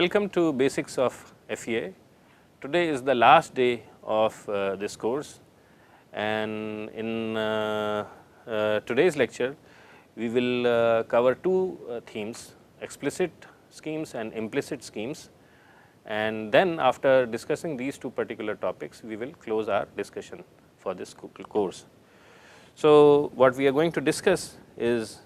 welcome to Basics of FEA. Today is the last day of this course, and in today's lecture we will cover two themes: explicit schemes and implicit schemes, and then after discussing these two particular topics we will close our discussion for this course. So, what we are going to discuss is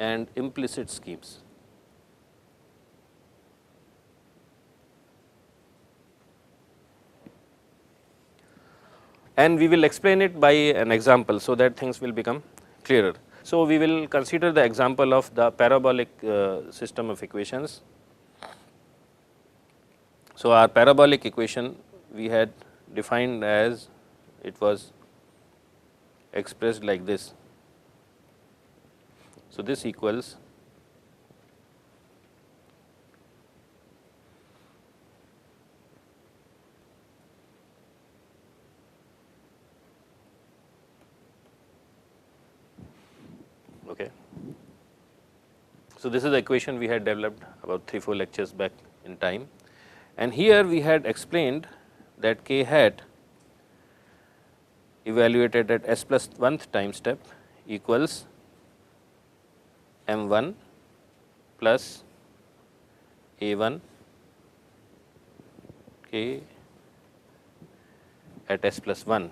and implicit schemes. And we will explain it by an example, so that things will become clearer. So, we will consider the example of the parabolic system of equations. So, our parabolic equation we had defined as it was expressed like this. So, this equals okay. So, this is the equation we had developed about 3-4 lectures back in time, and here we had explained that k hat evaluated at s plus 1th time step equals m1 plus a1 k at s plus 1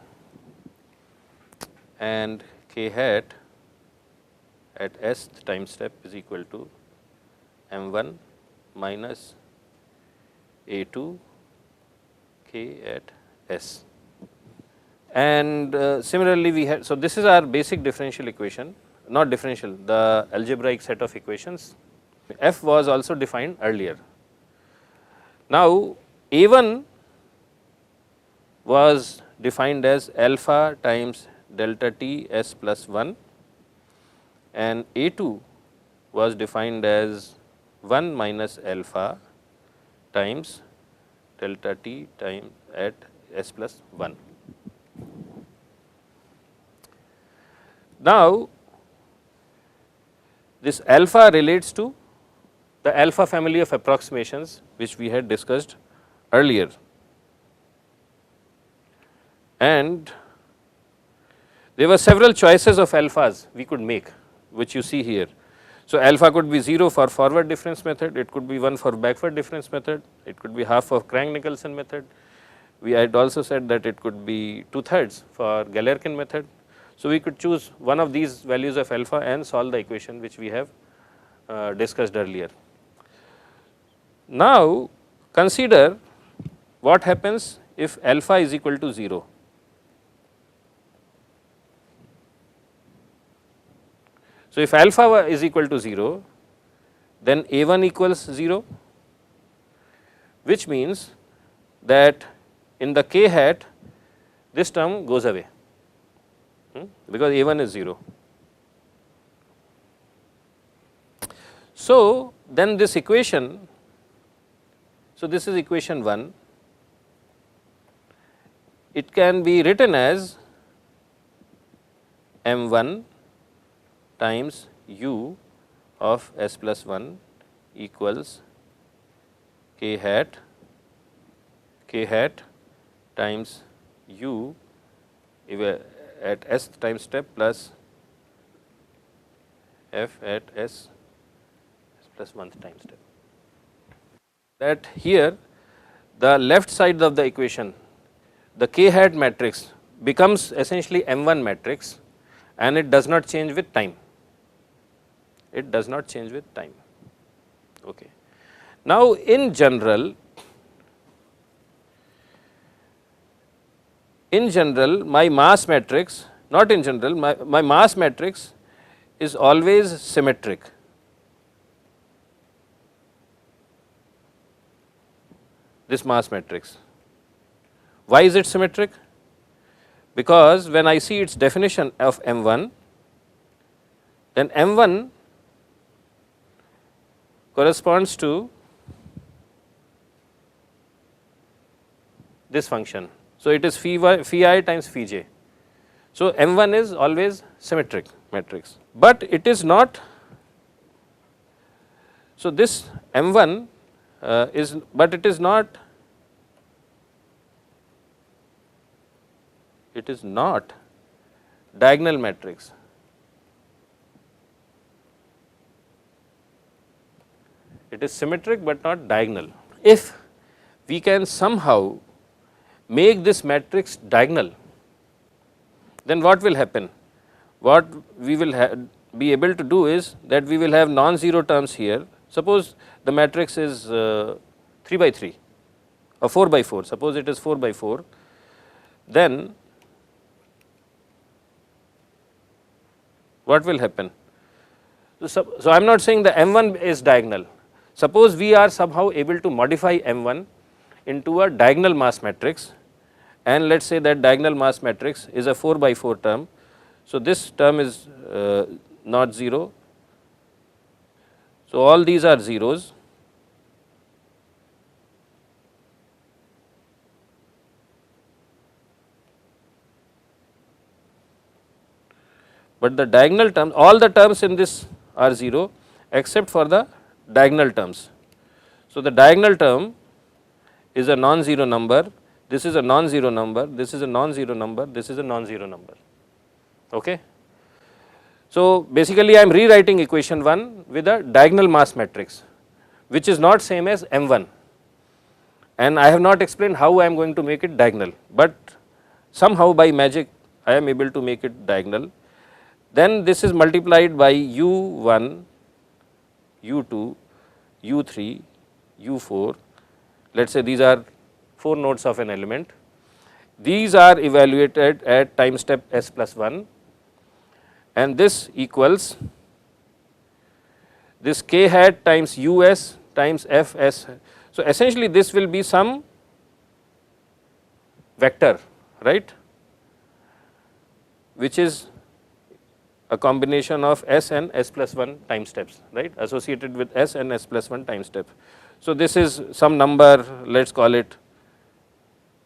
and k hat at sth time step is equal to m1 minus a2 k at s. And similarly we had, so this is our basic differential equation, not differential, the algebraic set of equations. F was also defined earlier. Now, A1 was defined as alpha times delta t s plus 1 and A2 was defined as 1 minus alpha times delta t time at s plus 1. Now, this alpha relates to the alpha family of approximations which we had discussed earlier, and there were several choices of alphas we could make, which you see here. So, alpha could be 0 for forward difference method, it could be 1 for backward difference method, it could be half for Crank-Nicolson method. We had also said that it could be 2/3 for Galerkin method. So, we could choose one of these values of alpha and solve the equation which we have discussed earlier. Now, consider what happens if alpha is equal to 0. So, if alpha is equal to 0, then A1 equals 0, which means that in the k hat this term goes away, because A1 is 0. So, then this equation, so this is equation 1, it can be written as m1 times u of s plus 1 equals k hat times u at s time step plus f at s plus 1th time step. That here the left side of the equation, the k hat matrix becomes essentially M1 matrix, and it does not change with time. It does not change with time. Okay. Now, in general, my mass matrix, not in general, my mass matrix is always symmetric. This mass matrix. Why is it symmetric? Because when I see its definition of M1, then M1 corresponds to this function. So, it is phi I times phi j. So, M1 is always symmetric matrix, but it is not. So, this M 1 is, but it is not, diagonal matrix. It is symmetric, but not diagonal. If we can somehow make this matrix diagonal, then what will happen? What we will be able to do is that we will have non-zero terms here. Suppose the matrix is 3 by 3 or 4 by 4, suppose it is 4 by 4, then what will happen? So, I am not saying the M 1 is diagonal. Suppose we are somehow able to modify M 1 into a diagonal mass matrix, and let us say that diagonal mass matrix is a 4 by 4 term. So, this term is not 0. So, all these are zeros. But the diagonal terms, all the terms in this are 0 except for the diagonal terms. So, the diagonal term is a non-zero number, this is a non-zero number, this is a non-zero number, this is a non-zero number. Okay. So, basically I am rewriting equation 1 with a diagonal mass matrix, which is not same as M 1, and I have not explained how I am going to make it diagonal, but somehow by magic I am able to make it diagonal. Then this is multiplied by u 1, u 2, u 3, u 4, let us say these are 4 nodes of an element. These are evaluated at time step s plus 1, and this equals this k hat times u s times f s. So, essentially this will be some vector, right, which is a combination of s and s plus 1 time steps, right, associated with s and s plus 1 time step. So, this is some number, let us call it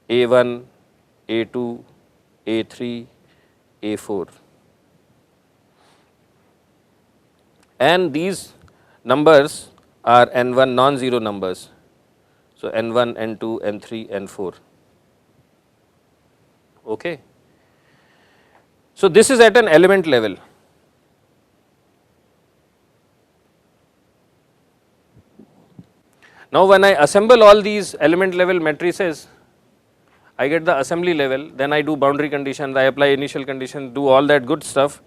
a 1, a 2, a 3, a 4, and these numbers are n 1 non-zero numbers. So, n 1, n 2, n 3, n 4. Okay. So, this is at an element level. Now, when I assemble all these element level matrices, I get the assembly level, then I do boundary conditions, I apply initial conditions, do all that good stuff,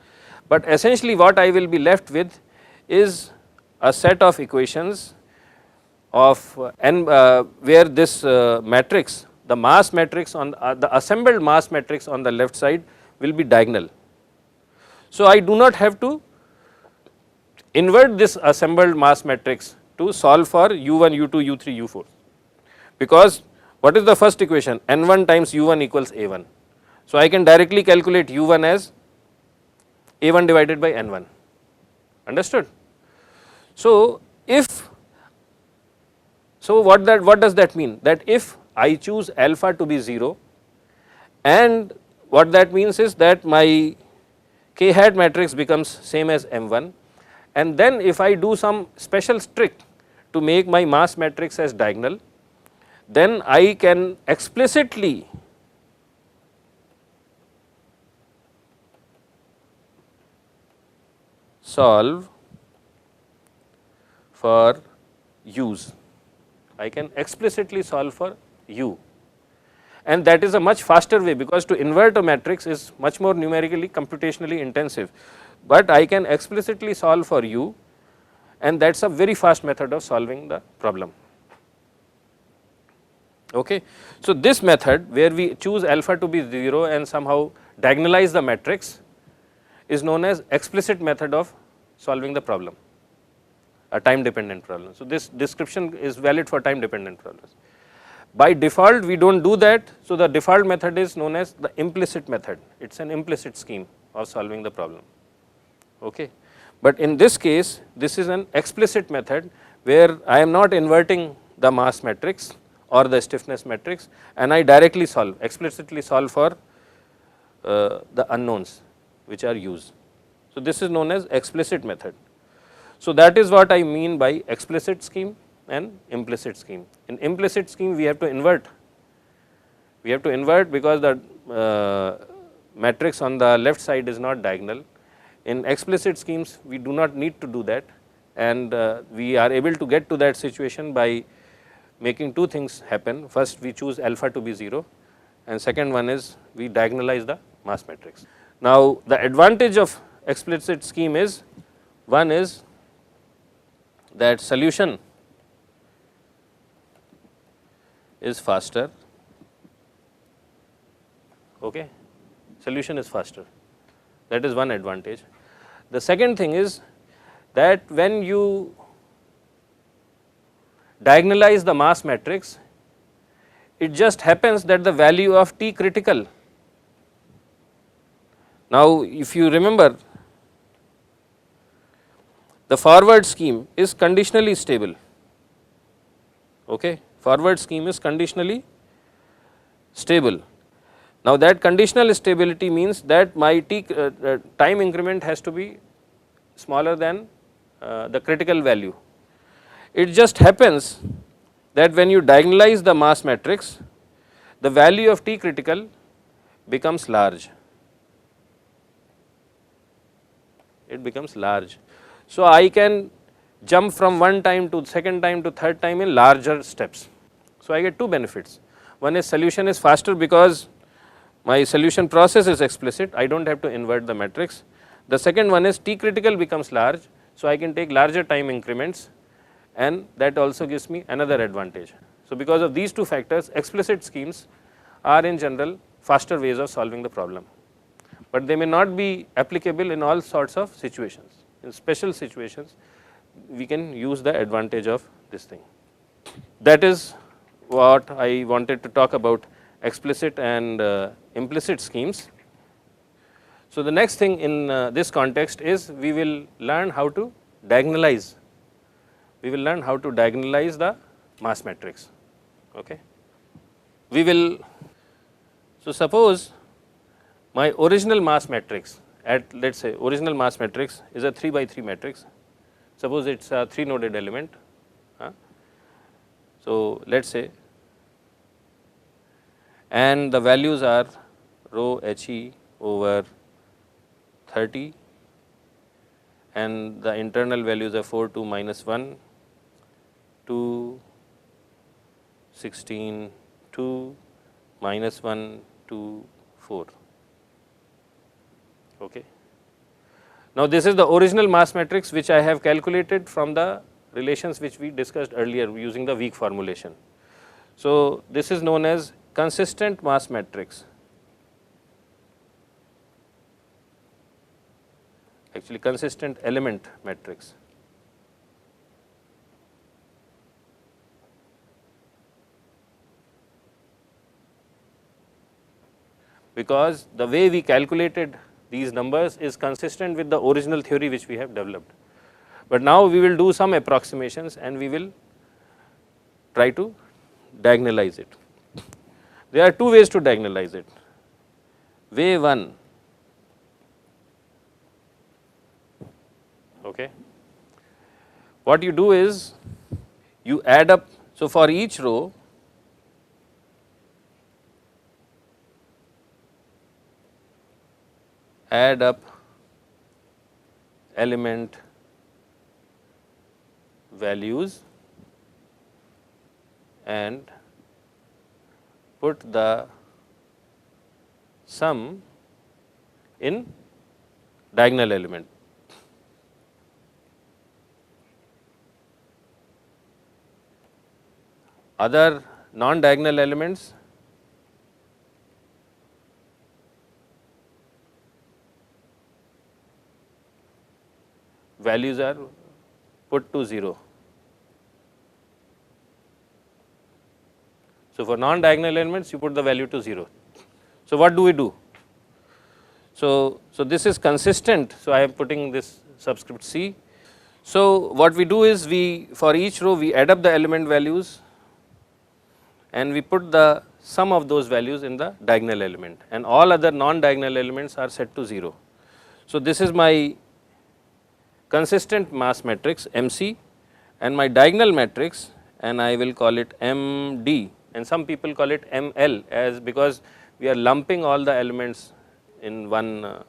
but essentially what I will be left with is a set of equations of n where this matrix, the mass matrix on the assembled mass matrix on the left side will be diagonal. So, I do not have to invert this assembled mass matrix to solve for u 1, u 2, u 3, u 4, because what is the first equation? N 1 times u 1 equals a 1. So, I can directly calculate u 1 as a 1 divided by n 1, understood. So, what does that mean? That if I choose alpha to be 0, and what that means is that my k hat matrix becomes same as M 1, and then if I do some special trick to make my mass matrix as diagonal, then I can explicitly solve for u's. I can explicitly solve for u, and that is a much faster way, because to invert a matrix is much more numerically computationally intensive, but I can explicitly solve for u, and that is a very fast method of solving the problem. Okay. So, this method where we choose alpha to be 0 and somehow diagonalize the matrix is known as explicit method of solving the problem, a time dependent problem. So, this description is valid for time dependent problems. By default we do not do that. So, the default method is known as the implicit method, it is an implicit scheme of solving the problem. Okay. But in this case this is an explicit method where I am not inverting the mass matrix or the stiffness matrix, and I directly explicitly solve for the unknowns which are u's. So, this is known as explicit method. So, that is what I mean by explicit scheme and implicit scheme. In implicit scheme, we have to invert. We have to invert because the matrix on the left side is not diagonal. In explicit schemes, we do not need to do that, and we are able to get to that situation by making two things happen. First, we choose alpha to be 0, and second one is we diagonalize the mass matrix. Now, the advantage of explicit scheme is, one is that solution is faster, okay. Solution is faster, that is one advantage. The second thing is that when you diagonalize the mass matrix, it just happens that the value of T critical. Now, if you remember, the forward scheme is conditionally stable, okay. Forward scheme is conditionally stable. Now, that conditional stability means that my time increment has to be smaller than the critical value. It just happens that when you diagonalize the mass matrix, the value of T critical becomes large. It becomes large. So, I can jump from one time to second time to third time in larger steps. So, I get two benefits. One is solution is faster because my solution process is explicit, I do not have to invert the matrix. The second one is T critical becomes large, so I can take larger time increments, and that also gives me another advantage. So, because of these two factors, explicit schemes are in general faster ways of solving the problem, but they may not be applicable in all sorts of situations. In special situations, we can use the advantage of this thing. That is what I wanted to talk about explicit and implicit schemes. So, the next thing in this context is we will learn how to diagonalize. We will learn how to diagonalize the mass matrix. Okay. We will, so suppose my original mass matrix at, let us say, original mass matrix is a 3 by 3 matrix. Suppose it is a 3 noded element. So, let us say, and the values are rho He over 30, and the internal values are 4, 2, minus 1, 2, 16, 2, minus 1, 2, 4. Okay. Now, this is the original mass matrix which I have calculated from the relations which we discussed earlier using the weak formulation. So, this is known as consistent mass matrix, actually consistent element matrix. Because the way we calculated these numbers is consistent with the original theory which we have developed. But now we will do some approximations and we will try to diagonalize it. There are two ways to diagonalize it. Way 1, okay. What you do is you add up, so for each row add up element values and put the sum in diagonal element. Other non-diagonal elements values are put to 0. So, for non-diagonal elements you put the value to 0. So, what do we do? So, this is consistent. So, I am putting this subscript C. So, what we do is we, for each row we add up the element values and we put the sum of those values in the diagonal element, and all other non-diagonal elements are set to 0. So, this is my consistent mass matrix MC and my diagonal matrix, and I will call it MD, and some people call it ML as because we are lumping all the elements in one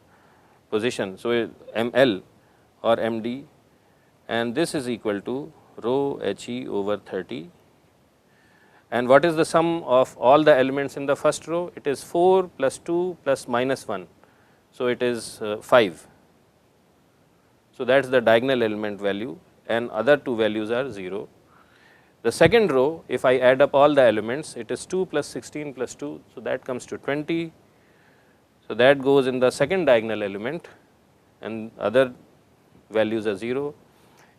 position. So, ML or MD, and this is equal to rho HE over 30. And what is the sum of all the elements in the first row? It is 4 plus 2 plus minus 1. So, it is 5. So, that is the diagonal element value, and other two values are 0. The second row, if I add up all the elements, it is 2 plus 16 plus 2. So, that comes to 20. So, that goes in the second diagonal element, and other values are 0.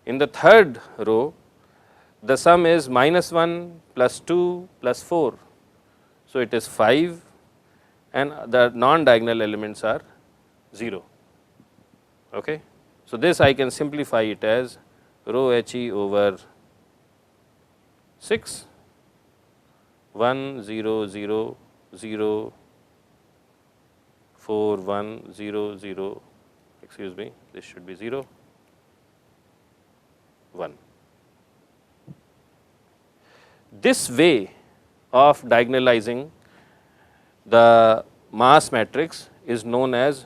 In the third row, the sum is minus 1 plus 2 plus 4. So, it is 5, and the non-diagonal elements are 0. Okay. So, this I can simplify it as rho HE over 6, 1 0 0 0 4 1 0 0, excuse me, this should be 0 1. This way of diagonalizing the mass matrix is known as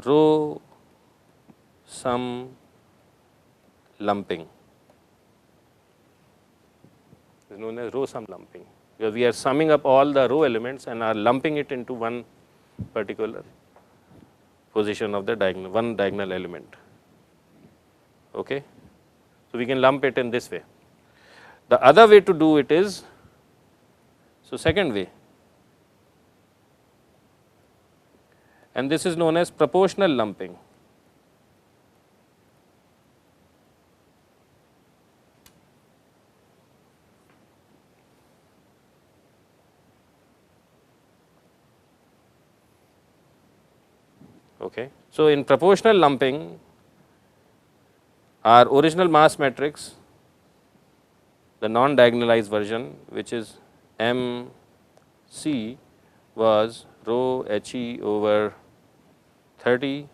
row sum lumping. Is known as row sum lumping, because we are summing up all the row elements and are lumping it into one particular position of the diagonal, one diagonal element. Okay. So, we can lump it in this way. The other way to do it is, so second way, and this is known as proportional lumping. Okay. So, in proportional lumping, our original mass matrix, the non-diagonalized version, which is MC, was rho HE over 30,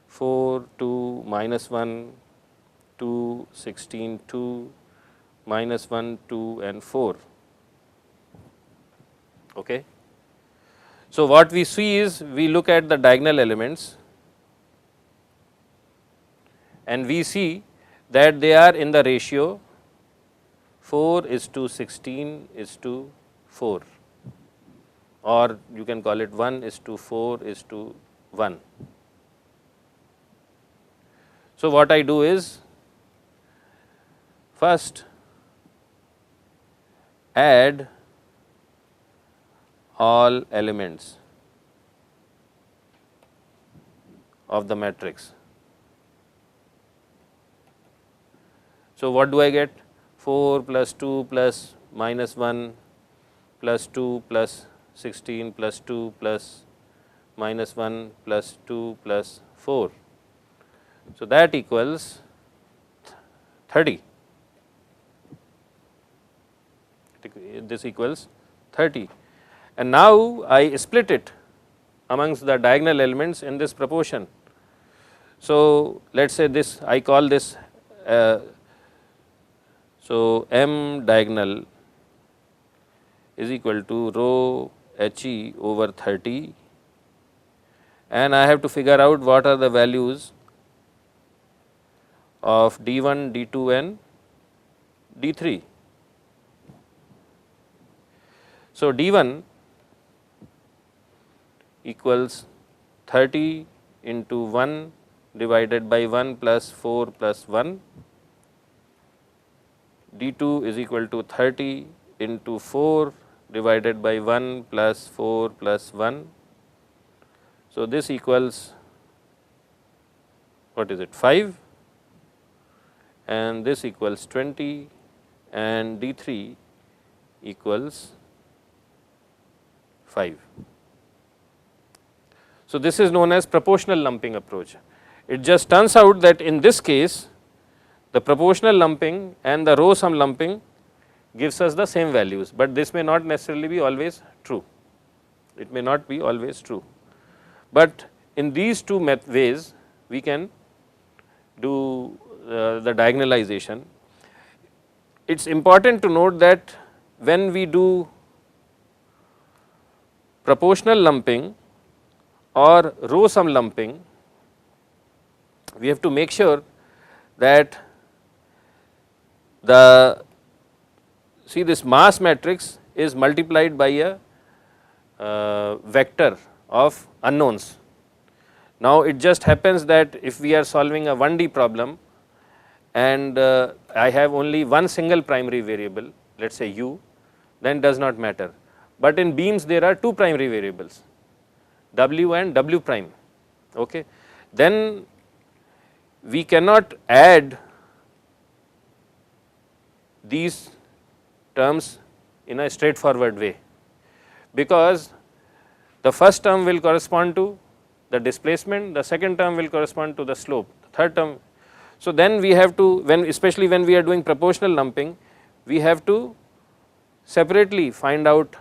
4, 2, minus 1, 2, 16, 2, minus 1, 2 and 4. Okay. So, what we see is, we look at the diagonal elements and we see that they are in the ratio 4 is to 16 is to 4, or you can call it 1 is to 4 is to 1. So, what I do is, first add all elements of the matrix. So, what do I get? 4 plus 2 plus minus 1 plus 2 plus 16 plus 2 plus minus 1 plus 2 plus 4. So, that equals 30. This equals 30. And now, I split it amongst the diagonal elements in this proportion. So, let us say this, I call this, so M diagonal is equal to rho HE over 30, and I have to figure out what are the values of D1, D2 and D3. So, D1 equals 30 into 1 divided by 1 plus 4 plus 1, D2 is equal to 30 into 4 divided by 1 plus 4 plus 1. So, this equals, what is it, 5, and this equals 20, and D3 equals 5. So, this is known as proportional lumping approach. It just turns out that in this case, the proportional lumping and the row sum lumping gives us the same values, but this may not necessarily be always true. It may not be always true. But in these two ways we can do the diagonalization. It is important to note that when we do proportional lumping or row sum lumping, we have to make sure that the this mass matrix is multiplied by a vector of unknowns. Now, it just happens that if we are solving a 1D problem and I have only one single primary variable, let us say u, then does not matter. But in beams there are two primary variables, w and w prime. Okay. Then we cannot add these terms in a straightforward way, because the first term will correspond to the displacement, the second term will correspond to the slope, the third term. So, then we have to, especially when we are doing proportional lumping, we have to separately find out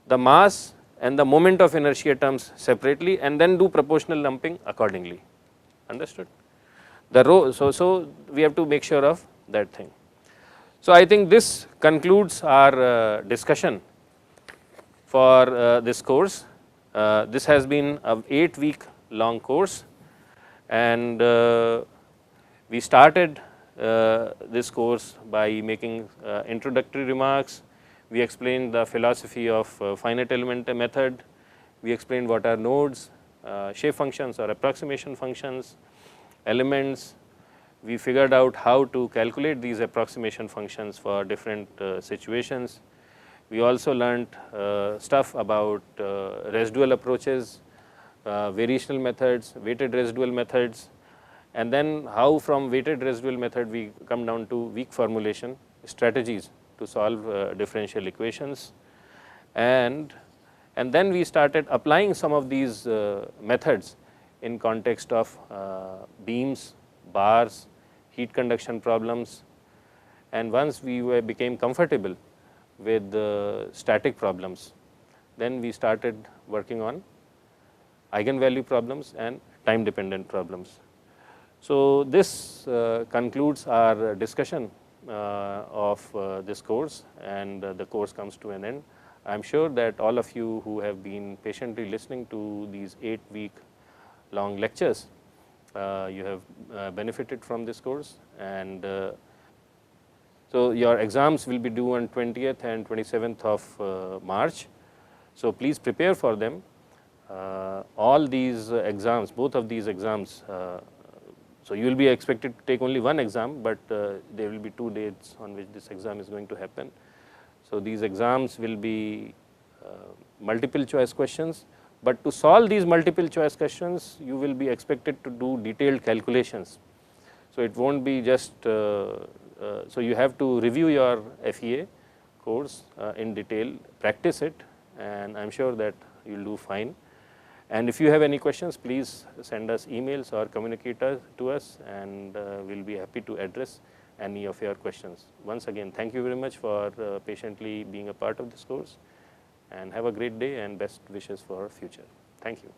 the mass and the moment of inertia terms separately, and then do proportional lumping accordingly. Understood? The row, so we have to make sure of that thing. So, I think this concludes our discussion for this course. This has been an 8-week long course, and we started this course by making introductory remarks. We explained the philosophy of finite element method. We explained what are nodes, shape functions or approximation functions, elements. We figured out how to calculate these approximation functions for different situations. We also learned stuff about residual approaches, variational methods, weighted residual methods, and then how from weighted residual method we come down to weak formulation strategies to solve differential equations. And then we started applying some of these methods in context of beams, bars, heat conduction problems, and once we became comfortable with static problems, then we started working on eigenvalue problems and time dependent problems. So, this concludes our discussion of this course, and the course comes to an end. I am sure that all of you who have been patiently listening to these 8-week long lectures, you have benefited from this course, and so your exams will be due on 20th and 27th of March. So, please prepare for them. All these exams, both of these exams, so you will be expected to take only one exam, but there will be 2 dates on which this exam is going to happen. So, these exams will be multiple choice questions, but to solve these multiple choice questions, you will be expected to do detailed calculations. So, it will not be just, so you have to review your FEA course in detail, practice it, and I am sure that you will do fine. And if you have any questions, please send us emails or communicate to us, and we will be happy to address any of your questions. Once again, thank you very much for patiently being a part of this course, and have a great day and best wishes for future. Thank you.